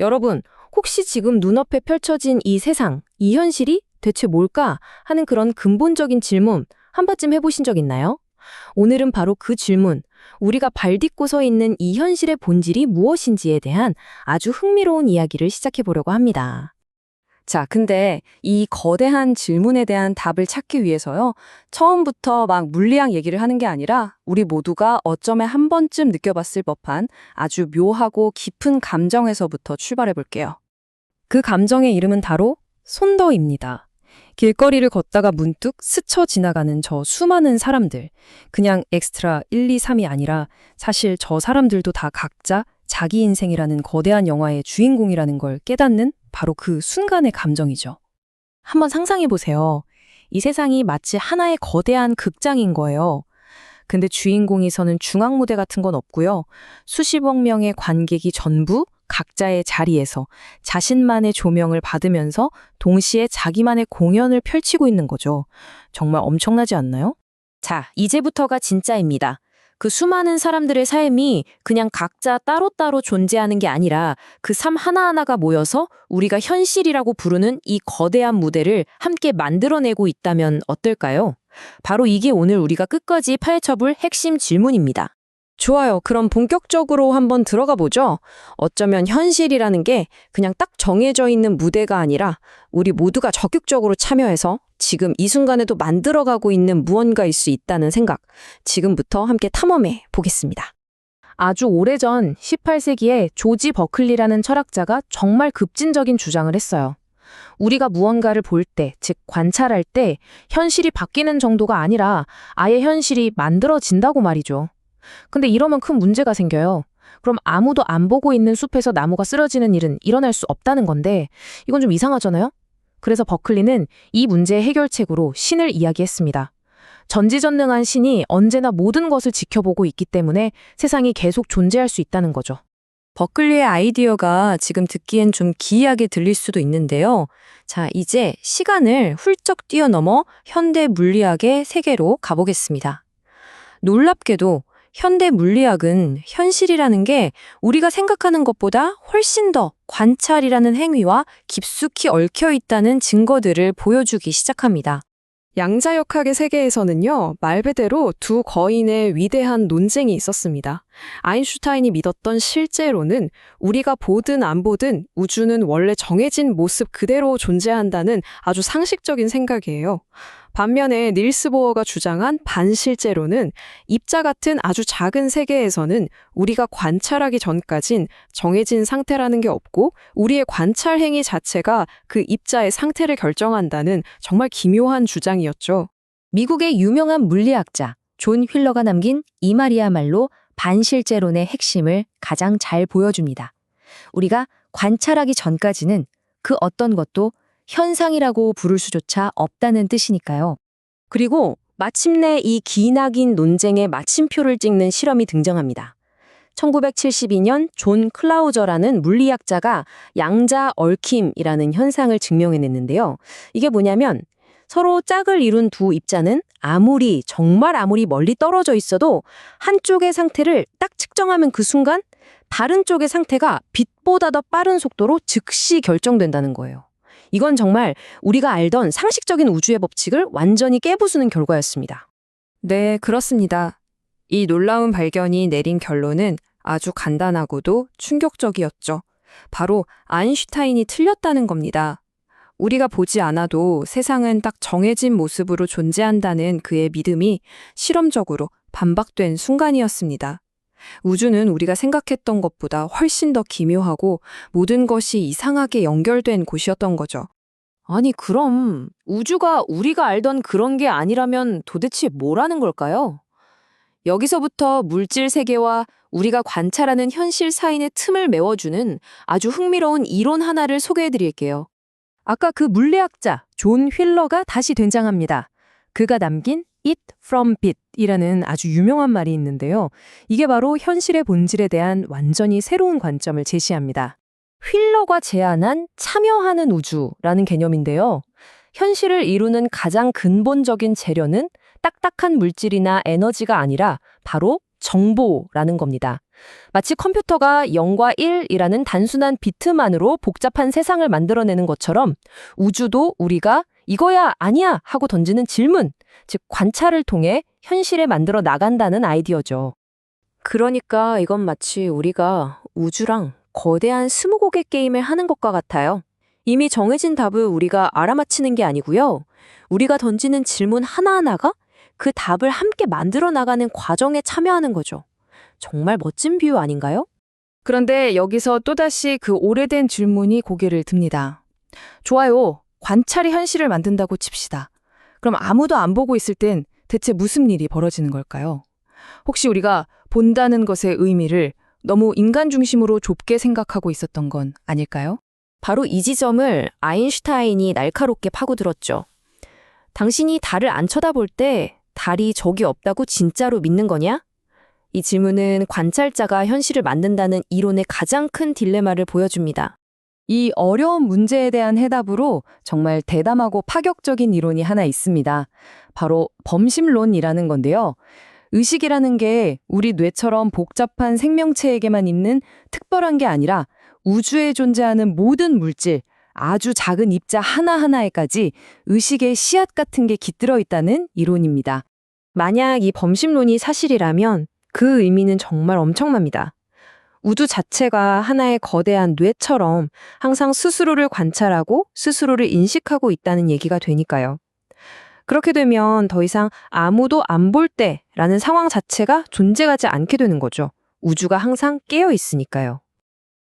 여러분, 혹시 지금 눈앞에 펼쳐진 이 세상, 이 현실이 대체 뭘까 하는 그런 근본적인 질문 한 번쯤 해보신 적 있나요? 오늘은 바로 그 질문, 우리가 발 딛고 서 있는 이 현실의 본질이 무엇인지에 대한 아주 흥미로운 이야기를 시작해 보려고 합니다. 자, 근데 이 거대한 질문에 대한 답을 찾기 위해서요, 처음부터 막 물리학 얘기를 하는 게 아니라 우리 모두가 어쩌면 한 번쯤 느껴봤을 법한 아주 묘하고 깊은 감정에서부터 출발해 볼게요. 그 감정의 이름은 바로 손더입니다. 길거리를 걷다가 문득 스쳐 지나가는 저 수많은 사람들. 그냥 엑스트라 1, 2, 3이 아니라 사실 저 사람들도 다 각자 자기 인생이라는 거대한 영화의 주인공이라는 걸 깨닫는 바로 그 순간의 감정이죠. 한번 상상해 보세요. 이 세상이 마치 하나의 거대한 극장인 거예요. 근데 주인공이 서는 중앙무대 같은 건 없고요. 수십억 명의 관객이 전부 각자의 자리에서 자신만의 조명을 받으면서 동시에 자기만의 공연을 펼치고 있는 거죠. 정말 엄청나지 않나요? 자, 이제부터가 진짜입니다. 그 수많은 사람들의 삶이 그냥 각자 따로따로 존재하는 게 아니라 그 삶 하나하나가 모여서 우리가 현실이라고 부르는 이 거대한 무대를 함께 만들어내고 있다면 어떨까요? 바로 이게 오늘 우리가 끝까지 파헤쳐볼 핵심 질문입니다. 좋아요. 그럼 본격적으로 한번 들어가 보죠. 어쩌면 현실이라는 게 그냥 딱 정해져 있는 무대가 아니라 우리 모두가 적극적으로 참여해서 지금 이 순간에도 만들어가고 있는 무언가일 수 있다는 생각, 지금부터 함께 탐험해 보겠습니다. 아주 오래전 18세기에 조지 버클리라는 철학자가 정말 급진적인 주장을 했어요. 우리가 무언가를 볼 때, 즉 관찰할 때 현실이 바뀌는 정도가 아니라 아예 현실이 만들어진다고 말이죠. 근데 이러면 큰 문제가 생겨요. 그럼 아무도 안 보고 있는 숲에서 나무가 쓰러지는 일은 일어날 수 없다는 건데 이건 좀 이상하잖아요? 그래서 버클리는 이 문제의 해결책으로 신을 이야기했습니다. 전지전능한 신이 언제나 모든 것을 지켜보고 있기 때문에 세상이 계속 존재할 수 있다는 거죠. 버클리의 아이디어가 지금 듣기엔 좀 기이하게 들릴 수도 있는데요. 자, 이제 시간을 훌쩍 뛰어넘어 현대 물리학의 세계로 가보겠습니다. 놀랍게도 현대 물리학은 현실이라는 게 우리가 생각하는 것보다 훨씬 더 관찰이라는 행위와 깊숙이 얽혀 있다는 증거들을 보여주기 시작합니다. 양자역학의 세계에서는요, 말 그대로 두 거인의 위대한 논쟁이 있었습니다. 아인슈타인이 믿었던 실제로는 우리가 보든 안 보든 우주는 원래 정해진 모습 그대로 존재한다는 아주 상식적인 생각이에요. 반면에 닐스 보어가 주장한 반실제로는 입자 같은 아주 작은 세계에서는 우리가 관찰하기 전까진 정해진 상태라는 게 없고 우리의 관찰 행위 자체가 그 입자의 상태를 결정한다는 정말 기묘한 주장이었죠. 미국의 유명한 물리학자 존 휠러가 남긴 이 말이야말로 반실제론의 핵심을 가장 잘 보여줍니다. 우리가 관찰하기 전까지는 그 어떤 것도 현상이라고 부를 수조차 없다는 뜻이니까요. 그리고 마침내 이 기나긴 논쟁의 마침표를 찍는 실험이 등장합니다. 1972년 존 클라우저라는 물리학자가 양자 얽힘이라는 현상을 증명해냈는데요. 이게 뭐냐면 서로 짝을 이룬 두 입자는 정말 아무리 멀리 떨어져 있어도 한쪽의 상태를 딱 측정하면 그 순간 다른 쪽의 상태가 빛보다 더 빠른 속도로 즉시 결정된다는 거예요. 이건 정말 우리가 알던 상식적인 우주의 법칙을 완전히 깨부수는 결과였습니다. 네, 그렇습니다. 이 놀라운 발견이 내린 결론은 아주 간단하고도 충격적이었죠. 바로 아인슈타인이 틀렸다는 겁니다. 우리가 보지 않아도 세상은 딱 정해진 모습으로 존재한다는 그의 믿음이 실험적으로 반박된 순간이었습니다. 우주는 우리가 생각했던 것보다 훨씬 더 기묘하고 모든 것이 이상하게 연결된 곳이었던 거죠. 아니, 그럼 우주가 우리가 알던 그런 게 아니라면 도대체 뭐라는 걸까요? 여기서부터 물질 세계와 우리가 관찰하는 현실 사이의 틈을 메워주는 아주 흥미로운 이론 하나를 소개해 드릴게요. 아까 그 물리학자 존 휠러가 다시 등장합니다. 그가 남긴 It from Bit이라는 아주 유명한 말이 있는데요. 이게 바로 현실의 본질에 대한 완전히 새로운 관점을 제시합니다. 휠러가 제안한 참여하는 우주라는 개념인데요. 현실을 이루는 가장 근본적인 재료는 딱딱한 물질이나 에너지가 아니라 바로 정보라는 겁니다. 마치 컴퓨터가 0과 1이라는 단순한 비트만으로 복잡한 세상을 만들어내는 것처럼 우주도 우리가 이거야 아니야 하고 던지는 질문, 즉 관찰을 통해 현실에 만들어 나간다는 아이디어죠. 그러니까 이건 마치 우리가 우주랑 거대한 스무고개 게임을 하는 것과 같아요. 이미 정해진 답을 우리가 알아맞히는 게 아니고요. 우리가 던지는 질문 하나하나가 그 답을 함께 만들어 나가는 과정에 참여하는 거죠. 정말 멋진 비유 아닌가요? 그런데 여기서 또다시 그 오래된 질문이 고개를 듭니다. 좋아요. 관찰이 현실을 만든다고 칩시다. 그럼 아무도 안 보고 있을 땐 대체 무슨 일이 벌어지는 걸까요? 혹시 우리가 본다는 것의 의미를 너무 인간 중심으로 좁게 생각하고 있었던 건 아닐까요? 바로 이 지점을 아인슈타인이 날카롭게 파고들었죠. 당신이 달을 안 쳐다볼 때 달이 적이 없다고 진짜로 믿는 거냐? 이 질문은 관찰자가 현실을 만든다는 이론의 가장 큰 딜레마를 보여줍니다. 이 어려운 문제에 대한 해답으로 정말 대담하고 파격적인 이론이 하나 있습니다. 바로 범심론이라는 건데요. 의식이라는 게 우리 뇌처럼 복잡한 생명체에게만 있는 특별한 게 아니라 우주에 존재하는 모든 물질, 아주 작은 입자 하나하나에까지 의식의 씨앗 같은 게 깃들어 있다는 이론입니다. 만약 이 범심론이 사실이라면 그 의미는 정말 엄청납니다. 우주 자체가 하나의 거대한 뇌처럼 항상 스스로를 관찰하고 스스로를 인식하고 있다는 얘기가 되니까요. 그렇게 되면 더 이상 아무도 안 볼 때라는 상황 자체가 존재하지 않게 되는 거죠. 우주가 항상 깨어 있으니까요.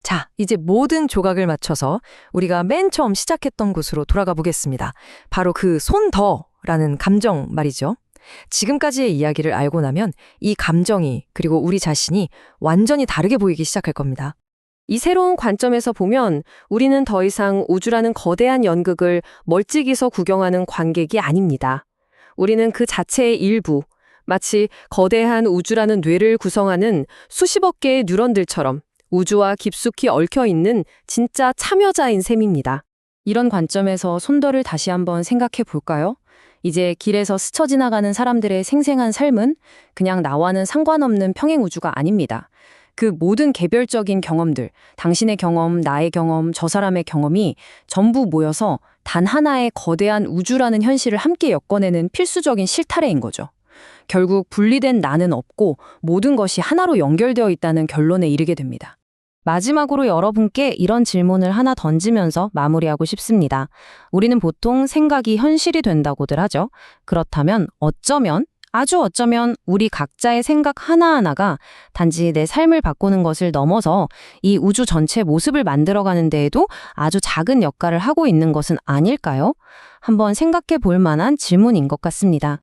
자, 이제 모든 조각을 맞춰서 우리가 맨 처음 시작했던 곳으로 돌아가 보겠습니다. 바로 그 손더라는 감정 말이죠. 지금까지의 이야기를 알고 나면 이 감정이 그리고 우리 자신이 완전히 다르게 보이기 시작할 겁니다. 이 새로운 관점에서 보면 우리는 더 이상 우주라는 거대한 연극을 멀찍이서 구경하는 관객이 아닙니다. 우리는 그 자체의 일부, 마치 거대한 우주라는 뇌를 구성하는 수십억 개의 뉴런들처럼 우주와 깊숙이 얽혀 있는 진짜 참여자인 셈입니다. 이런 관점에서 손더를 다시 한번 생각해 볼까요? 이제 길에서 스쳐 지나가는 사람들의 생생한 삶은 그냥 나와는 상관없는 평행 우주가 아닙니다. 그 모든 개별적인 경험들, 당신의 경험, 나의 경험, 저 사람의 경험이 전부 모여서 단 하나의 거대한 우주라는 현실을 함께 엮어내는 필수적인 실타래인 거죠. 결국 분리된 나는 없고 모든 것이 하나로 연결되어 있다는 결론에 이르게 됩니다. 마지막으로 여러분께 이런 질문을 하나 던지면서 마무리하고 싶습니다. 우리는 보통 생각이 현실이 된다고들 하죠. 그렇다면 어쩌면, 아주 어쩌면 우리 각자의 생각 하나하나가 단지 내 삶을 바꾸는 것을 넘어서 이 우주 전체 모습을 만들어가는 데에도 아주 작은 역할을 하고 있는 것은 아닐까요? 한번 생각해 볼 만한 질문인 것 같습니다.